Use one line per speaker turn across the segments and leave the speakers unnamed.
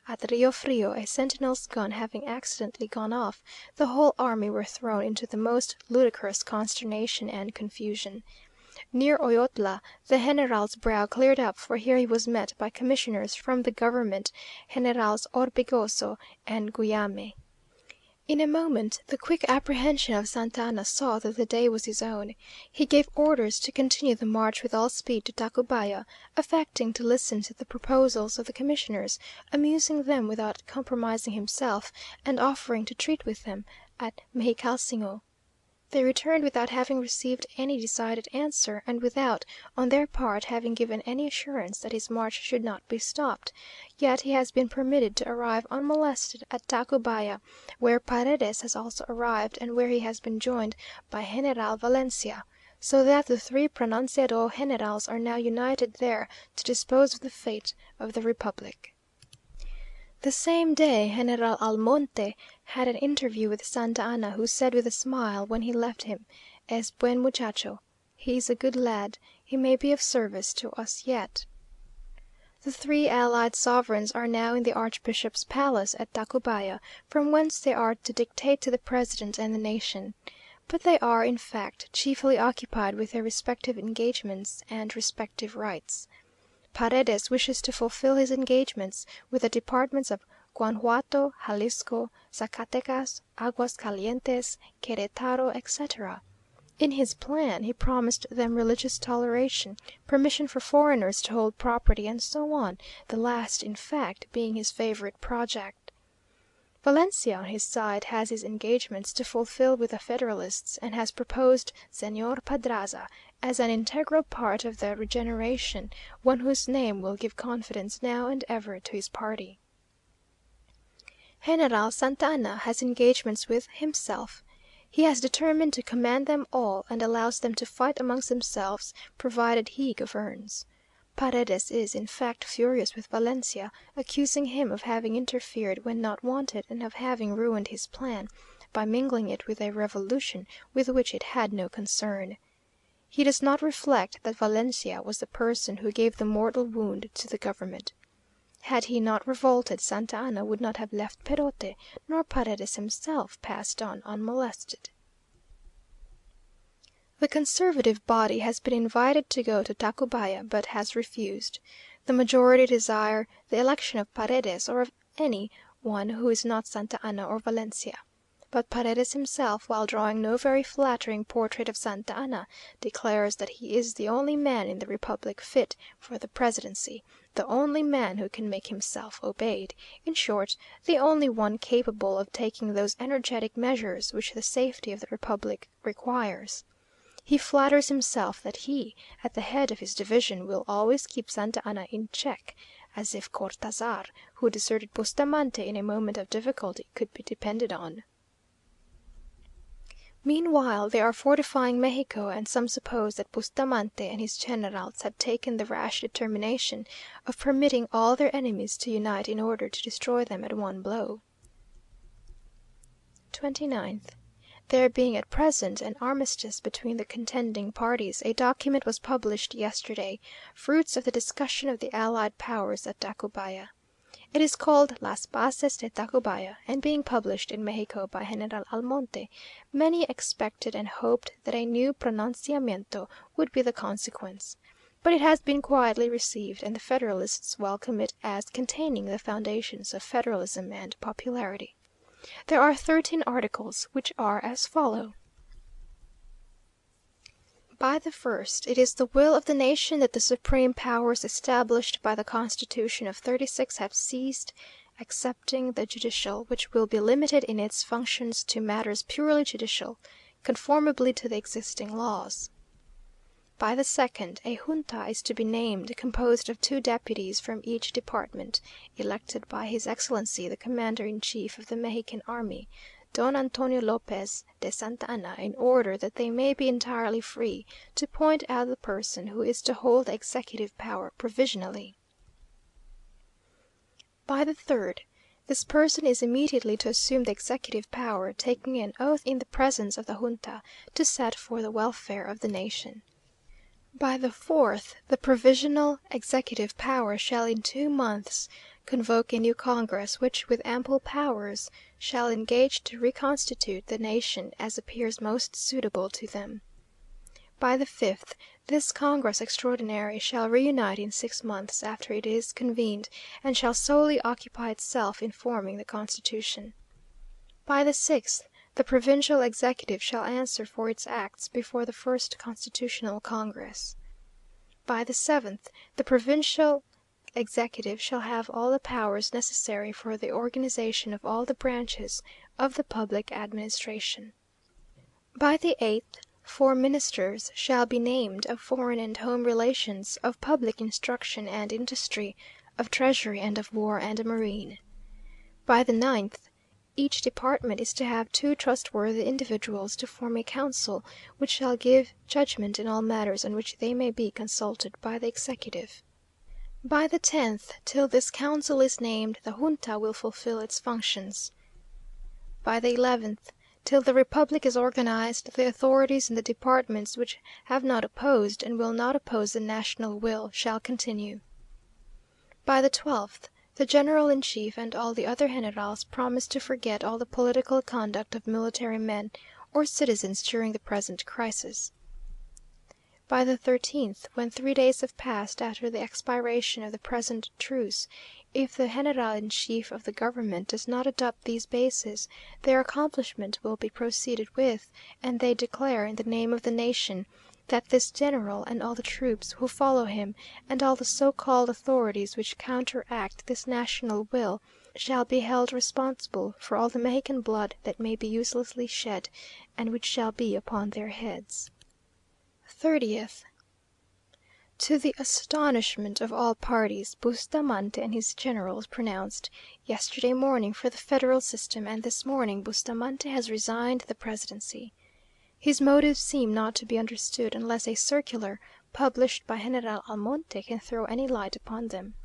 At Rio Frio, a sentinel's gun having accidentally gone off, the whole army were thrown into the most ludicrous consternation and confusion. Near Oyotla the general's brow cleared up, for here he was met by commissioners from the government, Generals Orbegoso and Guyame. In a moment the quick apprehension of Santa Anna saw that the day was his own. He gave orders to continue the march with all speed to Tacubaya, affecting to listen to the proposals of the commissioners, amusing them without compromising himself, and offering to treat with them at Mexicalsingo. They returned without having received any decided answer, and without, on their part, having given any assurance that his march should not be stopped; yet he has been permitted to arrive unmolested at Tacubaya, where Paredes has also arrived, and where he has been joined by General Valencia, so that the three pronunciado generals are now united there to dispose of the fate of the republic. The same day General Almonte had an interview with Santa Anna, who said with a smile when he left him, "Es buen muchacho," he is a good lad, he may be of service to us yet. The three allied sovereigns are now in the archbishop's palace at Tacubaya, from whence they are to dictate to the president and the nation. But they are, in fact, chiefly occupied with their respective engagements and respective rights. Paredes wishes to fulfil his engagements with the departments of Guanajuato, Jalisco, Zacatecas, Aguas Calientes, Queretaro, etc. In his plan he promised them religious toleration, permission for foreigners to hold property, and so on, the last, in fact, being his favorite project. Valencia, on his side, has his engagements to fulfil with the federalists, and has proposed Señor Padraza as an integral part of the regeneration, one whose name will give confidence now and ever to his party. General Santa Anna has engagements with himself. He has determined to command them all, and allows them to fight amongst themselves, provided he governs. Paredes is, in fact, furious with Valencia, accusing him of having interfered when not wanted, and of having ruined his plan, by mingling it with a revolution with which it had no concern. He does not reflect that Valencia was the person who gave the mortal wound to the government. Had he not revolted, Santa Anna would not have left Perote, nor Paredes himself passed on unmolested. The conservative body has been invited to go to Tacubaya, but has refused. The majority desire the election of Paredes, or of any one who is not Santa Anna or Valencia. But Paredes himself, while drawing no very flattering portrait of Santa Anna, declares that he is the only man in the republic fit for the presidency, the only man who can make himself obeyed, in short, the only one capable of taking those energetic measures which the safety of the republic requires. He flatters himself that he, at the head of his division, will always keep Santa Anna in check, as if Cortázar, who deserted Bustamante in a moment of difficulty, could be depended on. Meanwhile they are fortifying Mexico, and some suppose that Bustamante and his generals have taken the rash determination of permitting all their enemies to unite in order to destroy them at one blow. 29th. There being at present an armistice between the contending parties, a document was published yesterday, fruits of the discussion of the allied powers at Tacubaya. It is called Las Bases de Tacubaya, and being published in Mexico by General Almonte, many expected and hoped that a new pronunciamiento would be the consequence. But it has been quietly received, and the federalists welcome it as containing the foundations of federalism and popularity. There are 13 articles, which are as follow. By the first, it is the will of the nation that the supreme powers established by the Constitution of '36 have ceased, excepting the judicial, which will be limited in its functions to matters purely judicial, conformably to the existing laws. By the second, a junta is to be named, composed of 2 deputies from each department, elected by His Excellency the Commander in Chief of the Mexican Army, Don Antonio Lopez de Santa Anna, in order that they may be entirely free to point out the person who is to hold the executive power provisionally. By the third, this person is immediately to assume the executive power, taking an oath in the presence of the junta to set for the welfare of the nation. By the fourth, the provisional executive power shall in 2 months convoke a new congress, which, with ample powers, shall engage to reconstitute the nation as appears most suitable to them. By the 5th, this Congress Extraordinary shall reunite in 6 months after it is convened, and shall solely occupy itself in forming the constitution. By the 6th, the Provincial Executive shall answer for its acts before the first Constitutional Congress. By the 7th, the Provincial Executive shall have all the powers necessary for the organization of all the branches of the public administration. By the 8th, 4 Ministers shall be named of foreign and home relations, of public instruction and industry, of treasury and of war and marine. By the 9th, each department is to have 2 trustworthy individuals to form a council, which shall give judgment in all matters on which they may be consulted by the executive. By the 10th, till this council is named, the Junta will fulfill its functions. By the 11th, till the republic is organized, the authorities in the departments which have not opposed and will not oppose the national will shall continue. By the 12th, the general in chief and all the other generals promise to forget all the political conduct of military men or citizens during the present crisis. By the 13th, when 3 days have passed after the expiration of the present truce, if the general in chief of the government does not adopt these bases, their accomplishment will be proceeded with, and they declare, in the name of the nation, that this general and all the troops who follow him, and all the so-called authorities which counteract this national will, shall be held responsible for all the Mexican blood that may be uselessly shed, and which shall be upon their heads. 30th. To the astonishment of all parties, Bustamante and his generals pronounced yesterday morning for the federal system, and this morning Bustamante has resigned the presidency. His motives seem not to be understood unless a circular published by General Almonte can throw any light upon them.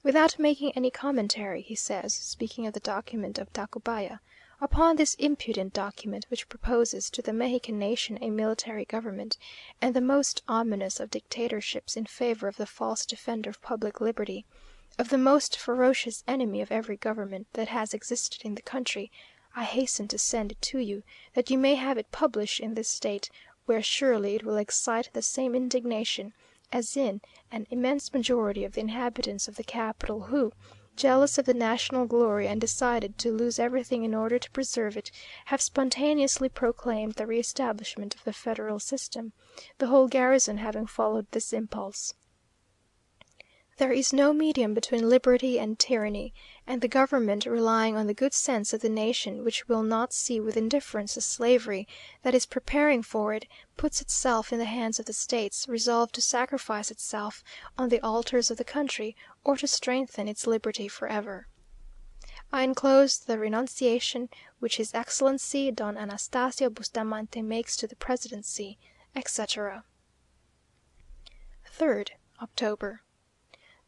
Without making any commentary, he says, speaking of the document of Tacubaya, upon this impudent document which proposes to the Mexican nation a military government, and the most ominous of dictatorships in favor of the false defender of public liberty, of the most ferocious enemy of every government that has existed in the country, I hasten to send it to you, that you may have it published in this state, where surely it will excite the same indignation as in an immense majority of the inhabitants of the capital, who, jealous of the national glory and decided to lose everything in order to preserve it, have spontaneously proclaimed the re-establishment of the federal system, the whole garrison having followed this impulse. There is no medium between liberty and tyranny, and the government, relying on the good sense of the nation, which will not see with indifference the slavery that is preparing for it, puts itself in the hands of the States, resolved to sacrifice itself on the altars of the country, or to strengthen its liberty forever. I enclose the renunciation which His Excellency Don Anastasio Bustamante makes to the presidency, etc. 3rd October.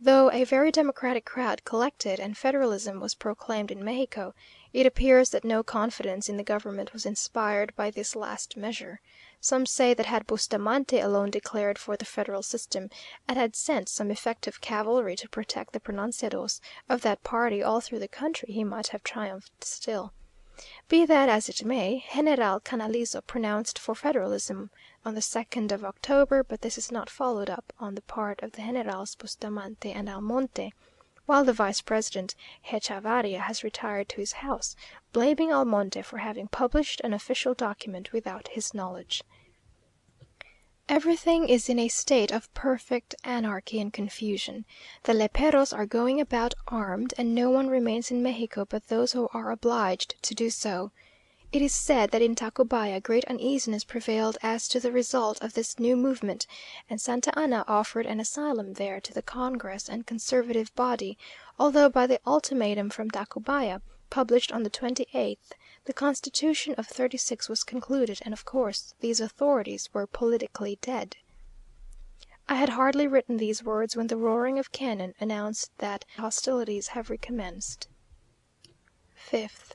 Though a very democratic crowd collected and federalism was proclaimed in Mexico, it appears that no confidence in the government was inspired by this last measure. Some say that had Bustamante alone declared for the federal system, and had sent some effective cavalry to protect the pronunciados of that party all through the country, he might have triumphed still. Be that as it may, General Canalizo pronounced for federalism on the 2nd of October, but this is not followed up on the part of the Generals Bustamante and Almonte, while the vice president Hechavarria has retired to his house, blaming Almonte for having published an official document without his knowledge. Everything is in a state of perfect anarchy and confusion. The léperos are going about armed, and no one remains in Mexico but those who are obliged to do so. It is said that in Tacubaya great uneasiness prevailed as to the result of this new movement, and Santa Anna offered an asylum there to the Congress and conservative body, although by the ultimatum from Tacubaya, published on the 28th, the Constitution of '36 was concluded, and of course these authorities were politically dead. I had hardly written these words when the roaring of cannon announced that hostilities have recommenced. 5th.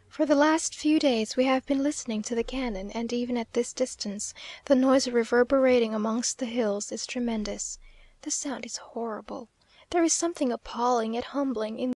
For the last few days we have been listening to the cannon, and even at this distance the noise reverberating amongst the hills is tremendous. The sound is horrible. There is something appalling, yet humbling, in